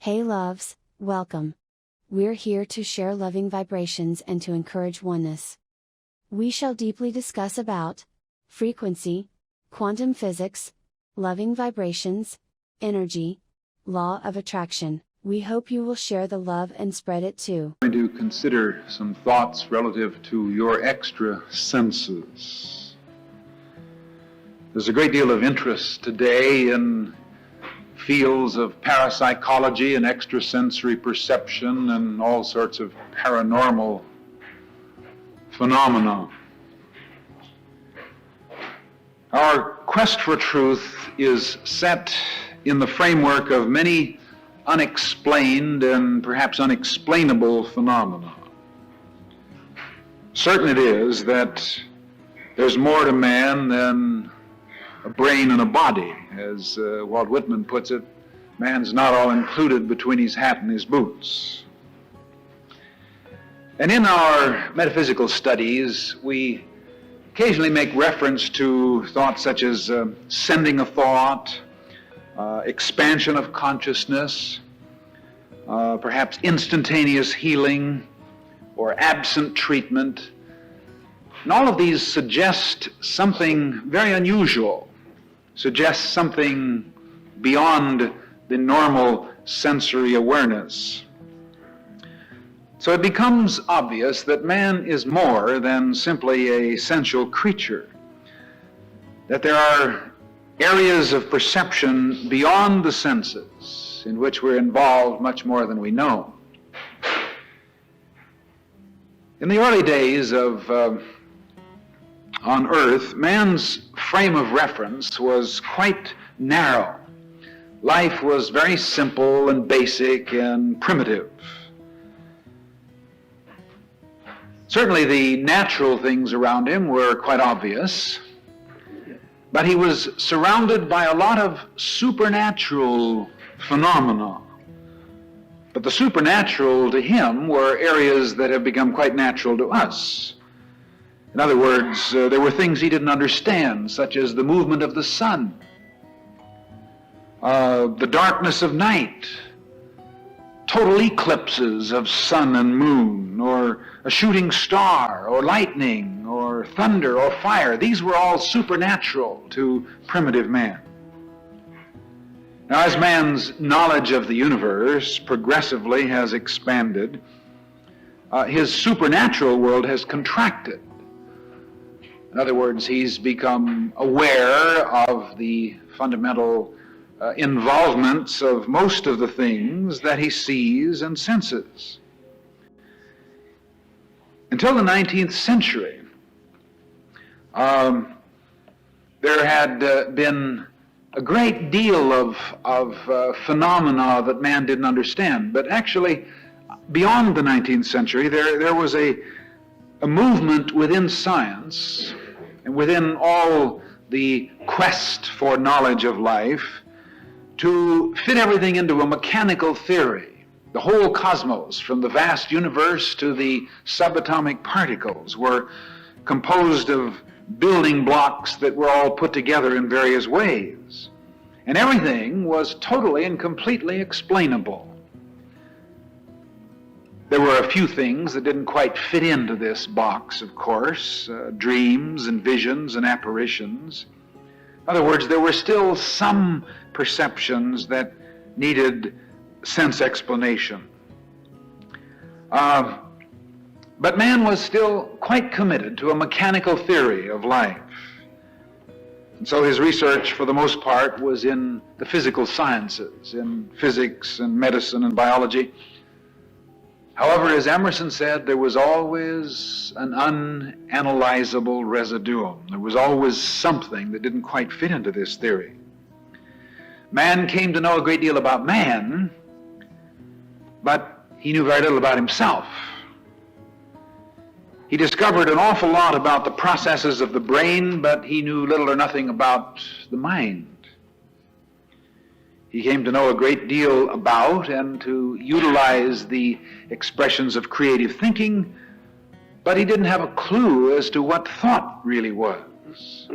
Hey loves, welcome. We're here to share loving vibrations and to encourage oneness. We shall deeply discuss about frequency, quantum physics, loving vibrations, energy, law of attraction. We hope you will share the love and spread it too. I'm going to consider some thoughts relative to your extra senses. There's a great deal of interest today in fields of parapsychology and extrasensory perception and all sorts of paranormal phenomena. Our quest for truth is set in the framework of many unexplained and perhaps unexplainable phenomena. Certain it is that there's more to man than a brain and a body. As Walt Whitman puts it, man's not all included between his hat and his boots. And in our metaphysical studies, we occasionally make reference to thoughts such as sending a thought, expansion of consciousness, perhaps instantaneous healing, or absent treatment. And all of these suggest something very unusual, suggest something beyond the normal sensory awareness. So it becomes obvious that man is more than simply a sensual creature, that there are areas of perception beyond the senses in which we're involved much more than we know. In the early days of on Earth, man's frame of reference was quite narrow. Life was very simple and basic and primitive. Certainly the natural things around him were quite obvious, but he was surrounded by a lot of supernatural phenomena. But the supernatural to him were areas that have become quite natural to us. In other words, there were things he didn't understand, such as the movement of the sun, the darkness of night, total eclipses of sun and moon, or a shooting star, or lightning, or thunder, or fire. These were all supernatural to primitive man. Now, as man's knowledge of the universe progressively has expanded, his supernatural world has contracted. In other words, he's become aware of the fundamental involvements of most of the things that he sees and senses. Until the 19th century, there had been a great deal of phenomena that man didn't understand. But actually, beyond the 19th century, there was a movement within science and within all the quest for knowledge of life to fit everything into a mechanical theory. The whole cosmos, from the vast universe to the subatomic particles, were composed of building blocks that were all put together in various ways. And everything was totally and completely explainable. There were a few things that didn't quite fit into this box, of course, dreams and visions and apparitions. In other words, there were still some perceptions that needed sense explanation. But man was still quite committed to a mechanical theory of life. And so his research, for the most part, was in the physical sciences, in physics and medicine and biology. However, as Emerson said, there was always an unanalyzable residuum. There was always something that didn't quite fit into this theory. Man came to know a great deal about man, but he knew very little about himself. He discovered an awful lot about the processes of the brain, but he knew little or nothing about the mind. He came to know a great deal about and to utilize the expressions of creative thinking, but he didn't have a clue as to what thought really was.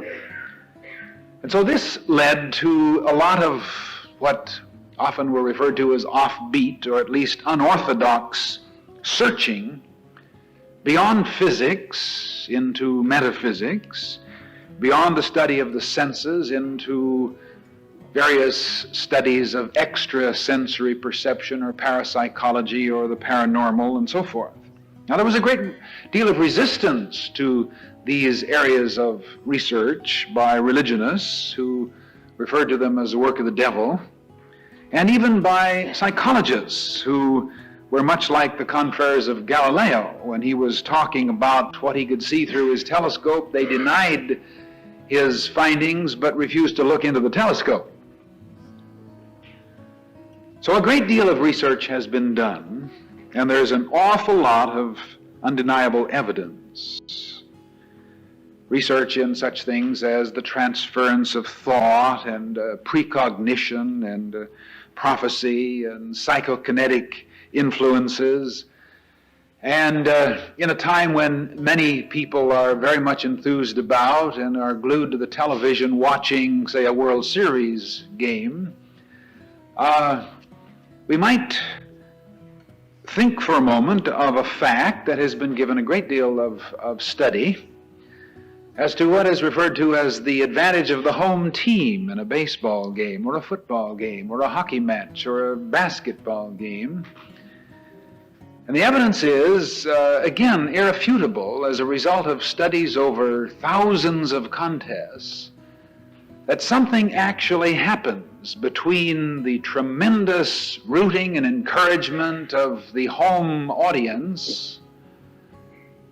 And so this led to a lot of what often were referred to as offbeat or at least unorthodox searching beyond physics into metaphysics, beyond the study of the senses into various studies of extrasensory perception or parapsychology or the paranormal and so forth. Now, there was a great deal of resistance to these areas of research by religionists who referred to them as the work of the devil, and even by psychologists who were much like the confreres of Galileo. When he was talking about what he could see through his telescope, they denied his findings but refused to look into the telescope. So a great deal of research has been done, and there's an awful lot of undeniable evidence. Research in such things as the transference of thought and precognition and prophecy and psychokinetic influences. And in a time when many people are very much enthused about and are glued to the television watching, say, a World Series game, we might think for a moment of a fact that has been given a great deal of study as to what is referred to as the advantage of the home team in a baseball game or a football game or a hockey match or a basketball game. And the evidence is, again, irrefutable as a result of studies over thousands of contests, that something actually happens between the tremendous rooting and encouragement of the home audience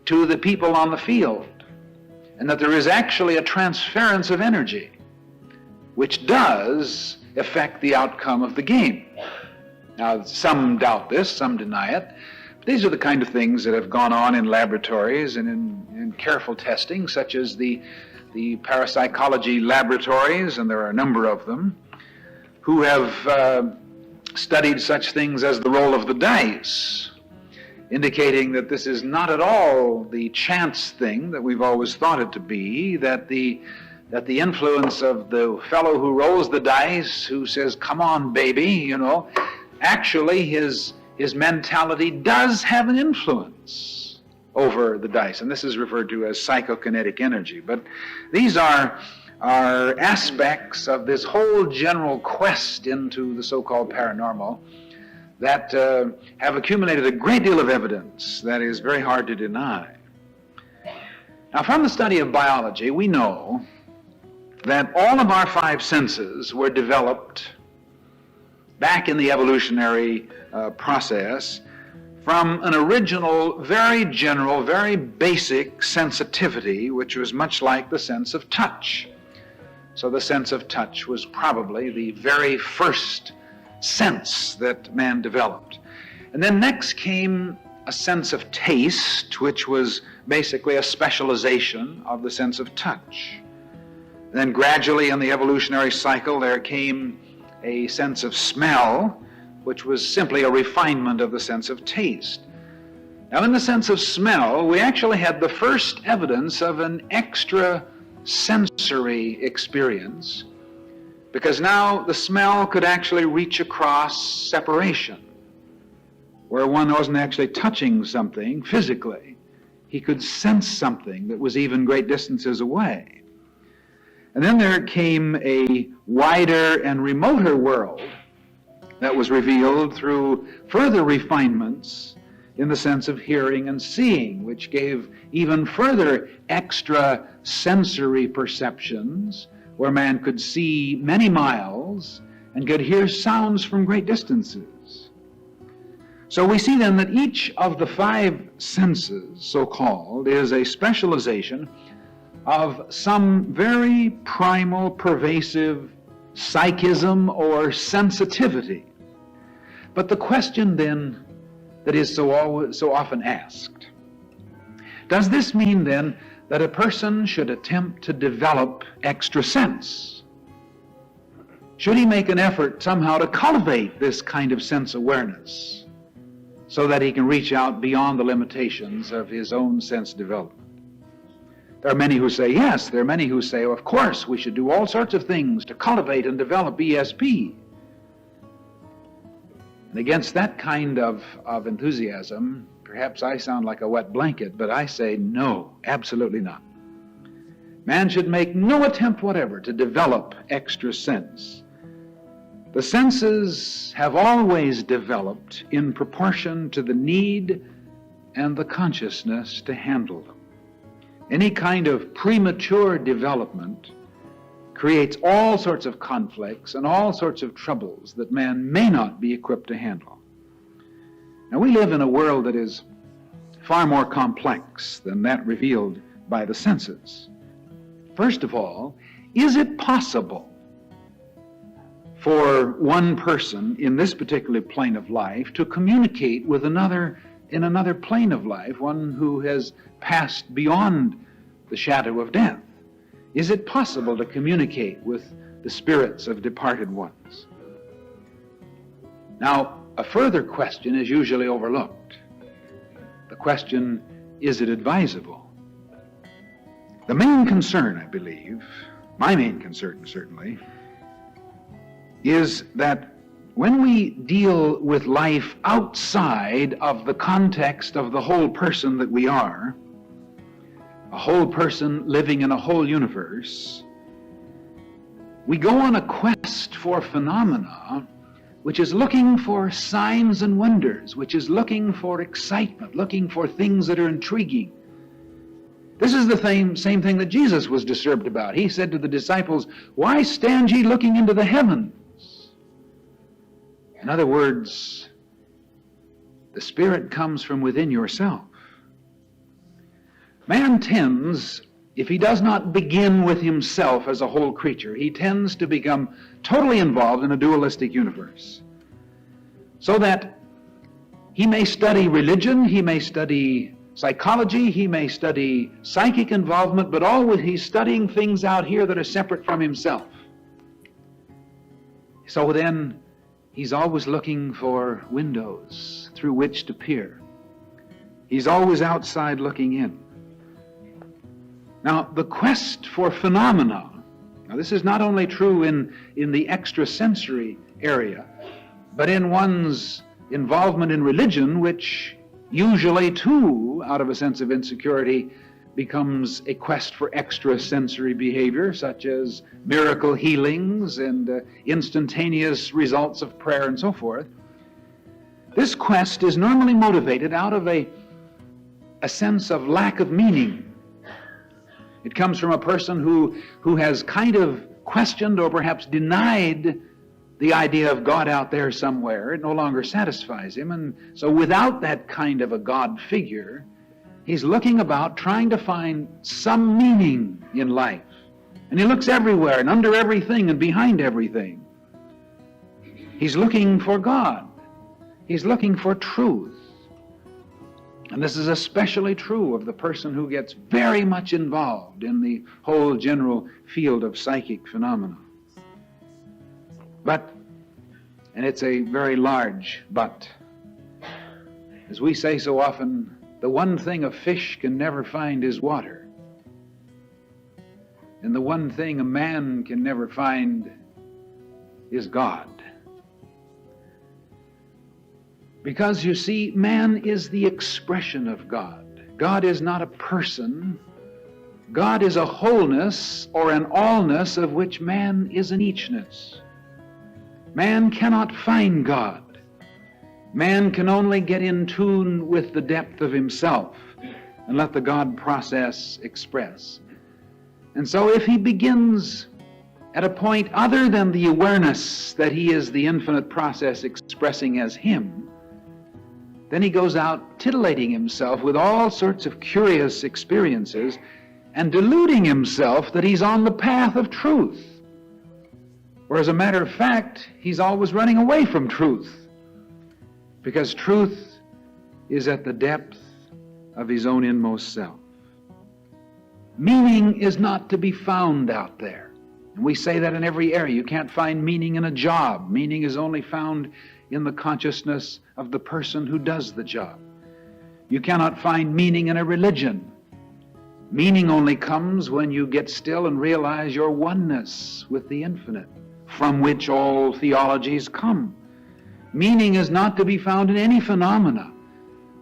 to the people on the field, and that there is actually a transference of energy which does affect the outcome of the game. Now, some doubt this, some deny it. But these are the kind of things that have gone on in laboratories and in careful testing, such as the parapsychology laboratories, and there are a number of them, who have studied such things as the roll of the dice, indicating that this is not at all the chance thing that we've always thought it to be, that the influence of the fellow who rolls the dice, who says, "Come on, baby," actually his mentality does have an influence over the dice, and this is referred to as psychokinetic energy. But these are aspects of this whole general quest into the so-called paranormal that have accumulated a great deal of evidence that is very hard to deny. Now, from the study of biology, we know that all of our five senses were developed back in the evolutionary process from an original, very general, very basic sensitivity, which was much like the sense of touch. So the sense of touch was probably the very first sense that man developed. And then next came a sense of taste, which was basically a specialization of the sense of touch. And then gradually in the evolutionary cycle there came a sense of smell, which was simply a refinement of the sense of taste. Now, in the sense of smell, we actually had the first evidence of an extra-sensory experience, because now the smell could actually reach across separation, where one wasn't actually touching something physically. He could sense something that was even great distances away. And then there came a wider and remoter world that was revealed through further refinements in the sense of hearing and seeing, which gave even further extra sensory perceptions, where man could see many miles and could hear sounds from great distances. So we see then that each of the five senses, so-called, is a specialization of some very primal, pervasive psychism or sensitivity. But the question then that is so often asked, does this mean then that a person should attempt to develop extra sense? Should he make an effort somehow to cultivate this kind of sense awareness so that he can reach out beyond the limitations of his own sense development? There are many who say yes. There are many who say, of course, we should do all sorts of things to cultivate and develop ESP. And against that kind of enthusiasm, perhaps I sound like a wet blanket, but I say no, absolutely not. Man should make no attempt whatever to develop extra sense. The senses have always developed in proportion to the need and the consciousness to handle them. Any kind of premature development creates all sorts of conflicts and all sorts of troubles that man may not be equipped to handle. Now, we live in a world that is far more complex than that revealed by the senses. First of all, is it possible for one person in this particular plane of life to communicate with another in another plane of life, one who has passed beyond the shadow of death? Is it possible to communicate with the spirits of departed ones? Now, a further question is usually overlooked. The question, is it advisable? The main concern, I believe, my main concern certainly, is that when we deal with life outside of the context of the whole person that we are, a whole person living in a whole universe, we go on a quest for phenomena which is looking for signs and wonders, which is looking for excitement, looking for things that are intriguing. This is the same thing that Jesus was disturbed about. He said to the disciples, "Why stand ye looking into the heavens?" In other words, the Spirit comes from within yourself. Man tends, if he does not begin with himself as a whole creature, he tends to become totally involved in a dualistic universe. So that he may study religion, he may study psychology, he may study psychic involvement, but always he's studying things out here that are separate from himself. So then he's always looking for windows through which to peer. He's always outside looking in. Now, the quest for phenomena, now this is not only true in the extrasensory area, but in one's involvement in religion, which usually, too, out of a sense of insecurity, becomes a quest for extrasensory behavior, such as miracle healings and instantaneous results of prayer and so forth. This quest is normally motivated out of a sense of lack of meaning. It comes from a person who has kind of questioned or perhaps denied the idea of God out there somewhere. It no longer satisfies him. And so without that kind of a God figure, he's looking about trying to find some meaning in life. And he looks everywhere and under everything and behind everything. He's looking for God. He's looking for truth. And this is especially true of the person who gets very much involved in the whole general field of psychic phenomena. But, and it's a very large but, as we say so often, the one thing a fish can never find is water. And the one thing a man can never find is God. Because, you see, man is the expression of God. God is not a person. God is a wholeness or an allness of which man is an eachness. Man cannot find God. Man can only get in tune with the depth of himself and let the God process express. And so if he begins at a point other than the awareness that he is the infinite process expressing as him, then he goes out titillating himself with all sorts of curious experiences and deluding himself that he's on the path of truth. Where, as a matter of fact, he's always running away from truth, because truth is at the depth of his own inmost self. Meaning is not to be found out there. And we say that in every area. You can't find meaning in a job. Meaning is only found in the consciousness of the person who does the job. You cannot find meaning in a religion. Meaning only comes when you get still and realize your oneness with the infinite, from which all theologies come. Meaning is not to be found in any phenomena.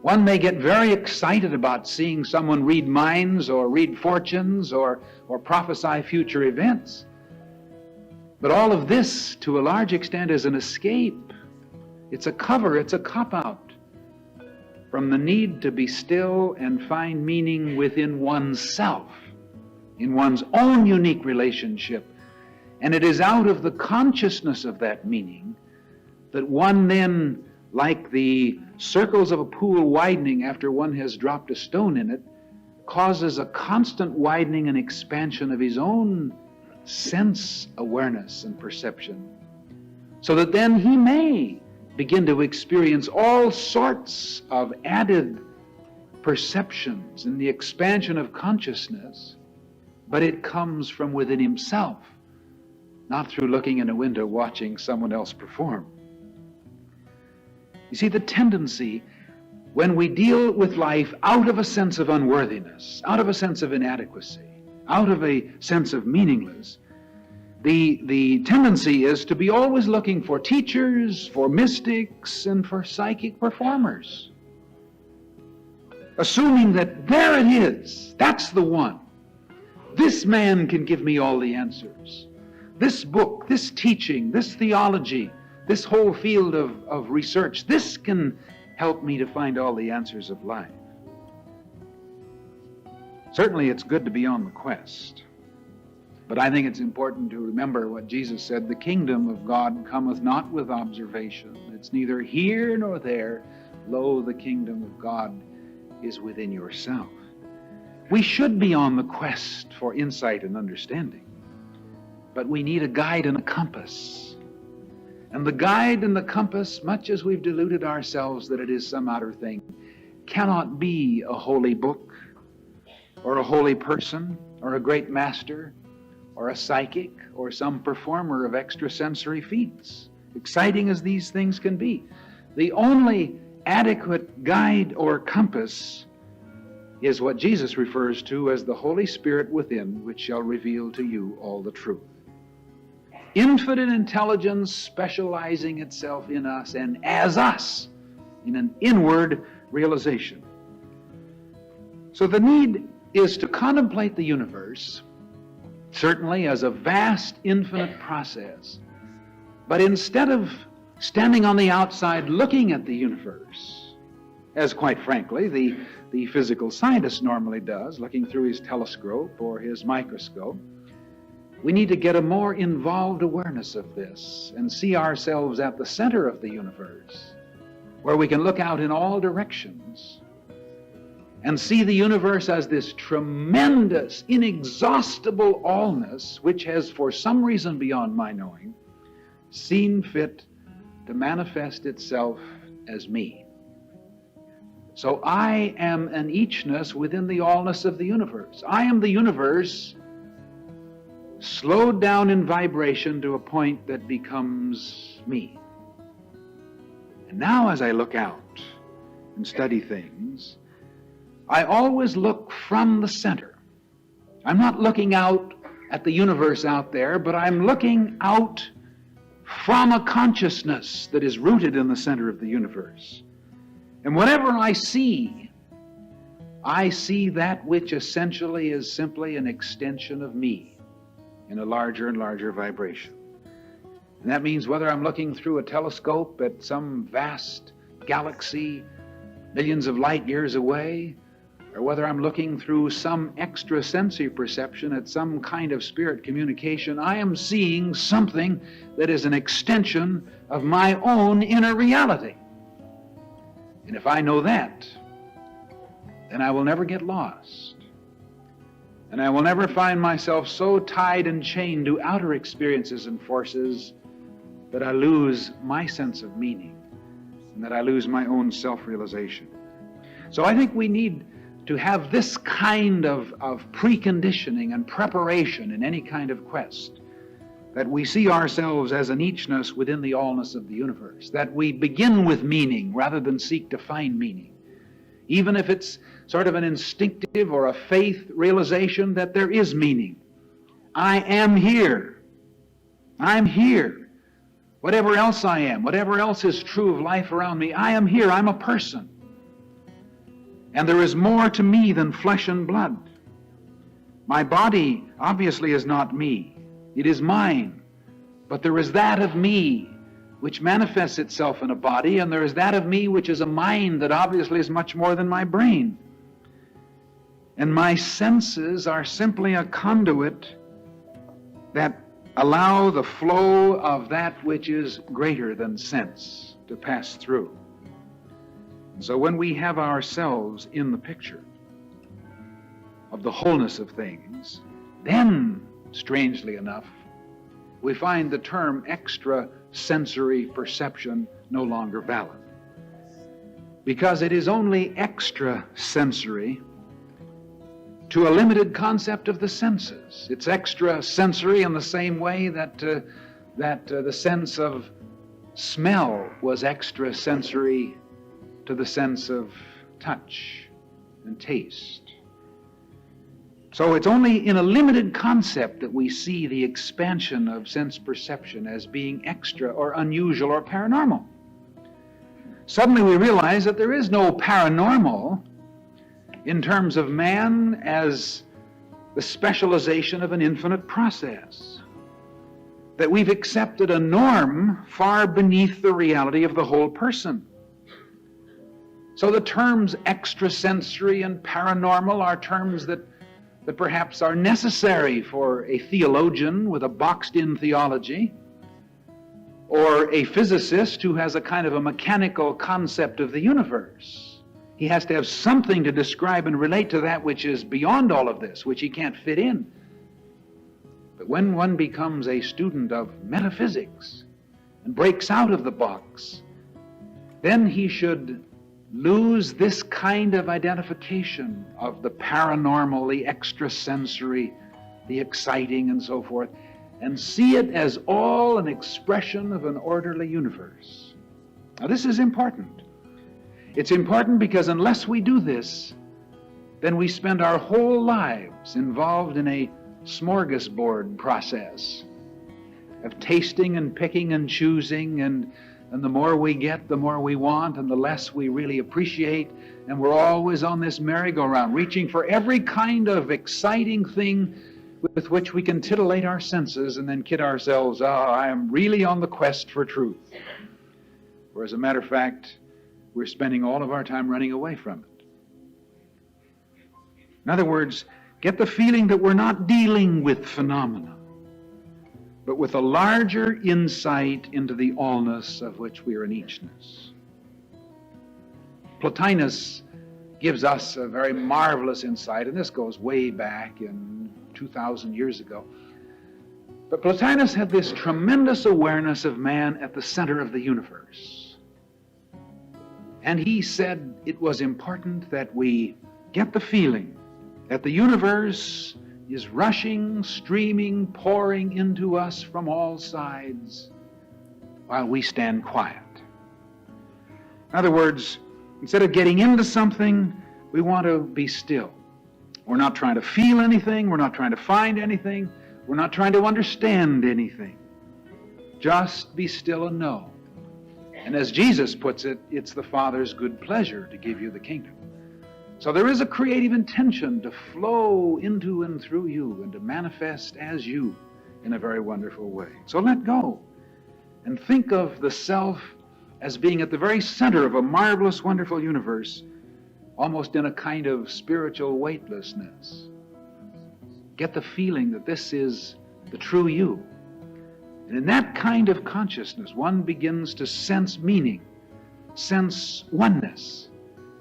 One may get very excited about seeing someone read minds or read fortunes or prophesy future events. But all of this, to a large extent, is an escape. It's a cover, it's a cop-out from the need to be still and find meaning within oneself, in one's own unique relationship. And it is out of the consciousness of that meaning that one then, like the circles of a pool widening after one has dropped a stone in it, causes a constant widening and expansion of his own sense awareness and perception, so that then he may begin to experience all sorts of added perceptions in the expansion of consciousness, but it comes from within himself, not through looking in a window watching someone else perform. You see, the tendency when we deal with life out of a sense of unworthiness, out of a sense of inadequacy, out of a sense of meaningless, the tendency is to be always looking for teachers, for mystics, and for psychic performers, assuming that there it is, that's the one. This man can give me all the answers. This book, this teaching, this theology, this whole field of research, this can help me to find all the answers of life. Certainly it's good to be on the quest, but I think it's important to remember what Jesus said: the kingdom of God cometh not with observation. It's neither here nor there. Lo, the kingdom of God is within yourself. We should be on the quest for insight and understanding, but we need a guide and a compass. And the guide and the compass, much as we've deluded ourselves that it is some outer thing, cannot be a holy book or a holy person or a great master or a psychic or some performer of extrasensory feats, exciting as these things can be. The only adequate guide or compass is what Jesus refers to as the Holy Spirit within, which shall reveal to you all the truth. Infinite intelligence specializing itself in us and as us in an inward realization. So the need is to contemplate the universe, certainly as a vast, infinite process. But instead of standing on the outside looking at the universe, as quite frankly the physical scientist normally does, looking through his telescope or his microscope, we need to get a more involved awareness of this and see ourselves at the center of the universe, where we can look out in all directions and see the universe as this tremendous, inexhaustible allness which has, for some reason beyond my knowing, seen fit to manifest itself as me. So I am an eachness within the allness of the universe. I am the universe slowed down in vibration to a point that becomes me. And now as I look out and study things, I always look from the center. I'm not looking out at the universe out there, but I'm looking out from a consciousness that is rooted in the center of the universe. And whatever I see that which essentially is simply an extension of me in a larger and larger vibration. And that means whether I'm looking through a telescope at some vast galaxy millions of light years away, or whether I'm looking through some extrasensory perception at some kind of spirit communication, I am seeing something that is an extension of my own inner reality. And if I know that, then I will never get lost. And I will never find myself so tied and chained to outer experiences and forces that I lose my sense of meaning and that I lose my own self-realization. So I think we need to have this kind of preconditioning and preparation in any kind of quest, that we see ourselves as an eachness within the allness of the universe, that we begin with meaning rather than seek to find meaning, even if it's sort of an instinctive or a faith realization that there is meaning. I am here. I'm here. whatever else I am, whatever else is true of life around me, I am here, I'm a person. And there is more to me than flesh and blood. My body obviously is not me. It is mine. But there is that of me which manifests itself in a body, and there is that of me which is a mind that obviously is much more than my brain. And my senses are simply a conduit that allow the flow of that which is greater than sense to pass through. And so when we have ourselves in the picture of the wholeness of things, then, strangely enough, we find the term extrasensory perception no longer valid. Because it is only extrasensory to a limited concept of the senses. It's extrasensory in the same way that the sense of smell was extrasensory to the sense of touch and taste. So it's only in a limited concept that we see the expansion of sense perception as being extra or unusual or paranormal. Suddenly we realize that there is no paranormal in terms of man as the specialization of an infinite process. That we've accepted a norm far beneath the reality of the whole person. So the terms extrasensory and paranormal are terms that perhaps are necessary for a theologian with a boxed-in theology, or a physicist who has a kind of a mechanical concept of the universe. He has to have something to describe and relate to that which is beyond all of this, which he can't fit in. But when one becomes a student of metaphysics and breaks out of the box, then he should lose this kind of identification of the paranormal, the extrasensory, the exciting, and so forth, and see it as all an expression of an orderly universe. Now, this is important. It's important because unless we do this, then we spend our whole lives involved in a smorgasbord process of tasting and picking and choosing, and the more we get, the more we want, and the less we really appreciate, and we're always on this merry-go-round, reaching for every kind of exciting thing with which we can titillate our senses and then kid ourselves, I am really on the quest for truth. Where, as a matter of fact, we're spending all of our time running away from it. In other words, get the feeling that we're not dealing with phenomena, but with a larger insight into the allness of which we are an eachness. Plotinus gives us a very marvelous insight, and this goes way back in 2,000 years ago. But Plotinus had this tremendous awareness of man at the center of the universe. And he said it was important that we get the feeling that the universe is rushing, streaming, pouring into us from all sides while we stand quiet. In other words, instead of getting into something, we want to be still. We're not trying to feel anything. We're not trying to find anything. We're not trying to understand anything. Just be still and know. And as Jesus puts it, it's the Father's good pleasure to give you the kingdom. So there is a creative intention to flow into and through you and to manifest as you in a very wonderful way. So let go and think of the self as being at the very center of a marvelous, wonderful universe, almost in a kind of spiritual weightlessness. Get the feeling that this is the true you. And in that kind of consciousness, one begins to sense meaning, sense oneness.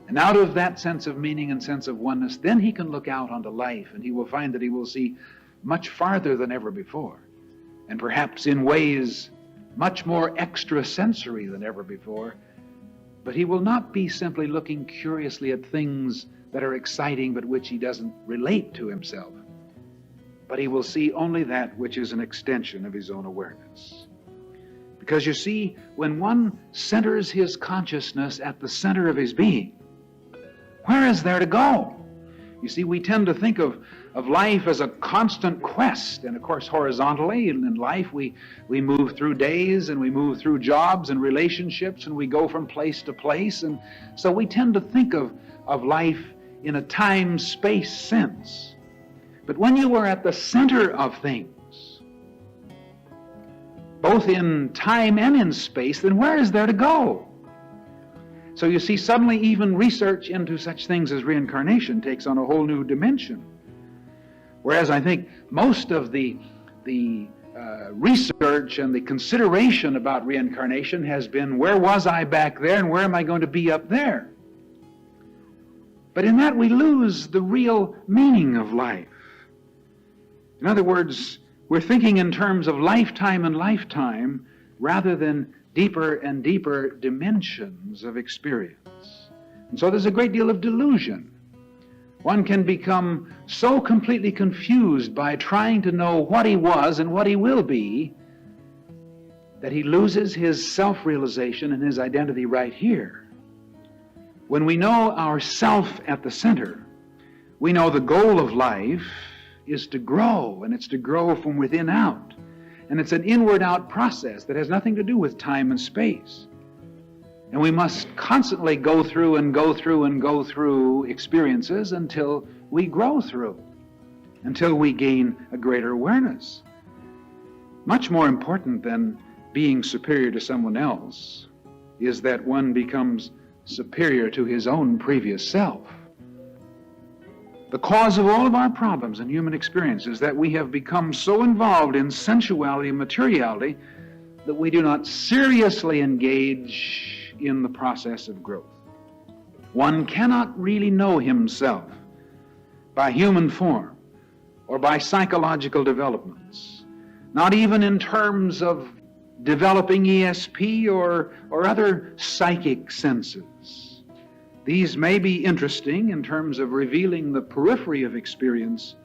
And out of that sense of meaning and sense of oneness, then he can look out onto life, and he will find that he will see much farther than ever before, and perhaps in ways much more extrasensory than ever before. But he will not be simply looking curiously at things that are exciting but which he doesn't relate to himself. But he will see only that which is an extension of his own awareness. Because you see, when one centers his consciousness at the center of his being, where is there to go? You see, we tend to think of life as a constant quest. And of course, horizontally in life, we move through days and we move through jobs and relationships and we go from place to place. And so we tend to think of life in a time-space sense. But when you are at the center of things, both in time and in space, then where is there to go? So you see, suddenly even research into such things as reincarnation takes on a whole new dimension. Whereas I think most of the research and the consideration about reincarnation has been, where was I back there and where am I going to be up there? But in that we lose the real meaning of life. In other words, we're thinking in terms of lifetime and lifetime rather than deeper and deeper dimensions of experience. And so there's a great deal of delusion. One can become so completely confused by trying to know what he was and what he will be that he loses his self-realization and his identity right here. When we know ourself at the center, we know the goal of life is to grow, and it's to grow from within out. And it's an inward-out process that has nothing to do with time and space. And we must constantly go through and go through and go through experiences until we grow through, until we gain a greater awareness. Much more important than being superior to someone else is that one becomes superior to his own previous self. The cause of all of our problems in human experience is that we have become so involved in sensuality and materiality that we do not seriously engage in the process of growth. One cannot really know himself by human form or by psychological developments, not even in terms of developing ESP or other psychic senses. These may be interesting in terms of revealing the periphery of experience,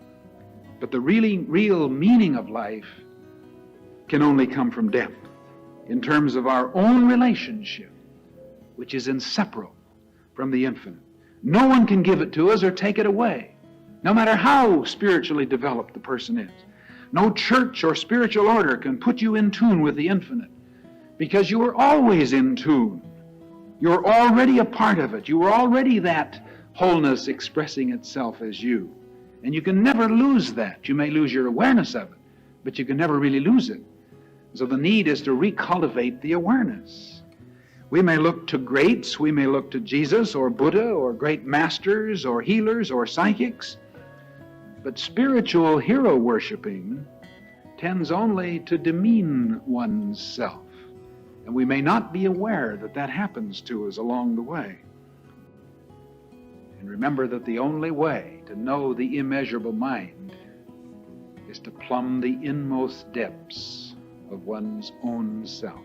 but the real meaning of life can only come from depth, in terms of our own relationship, which is inseparable from the infinite. No one can give it to us or take it away, no matter how spiritually developed the person is. No church or spiritual order can put you in tune with the infinite, because you are always in tune. You're already a part of it. You are already that wholeness expressing itself as you. And you can never lose that. You may lose your awareness of it, but you can never really lose it. So the need is to recultivate the awareness. We may look to greats, we may look to Jesus or Buddha or great masters or healers or psychics, but spiritual hero worshiping tends only to demean one's self. And we may not be aware that that happens to us along the way. And remember that the only way to know the immeasurable mind is to plumb the inmost depths of one's own self.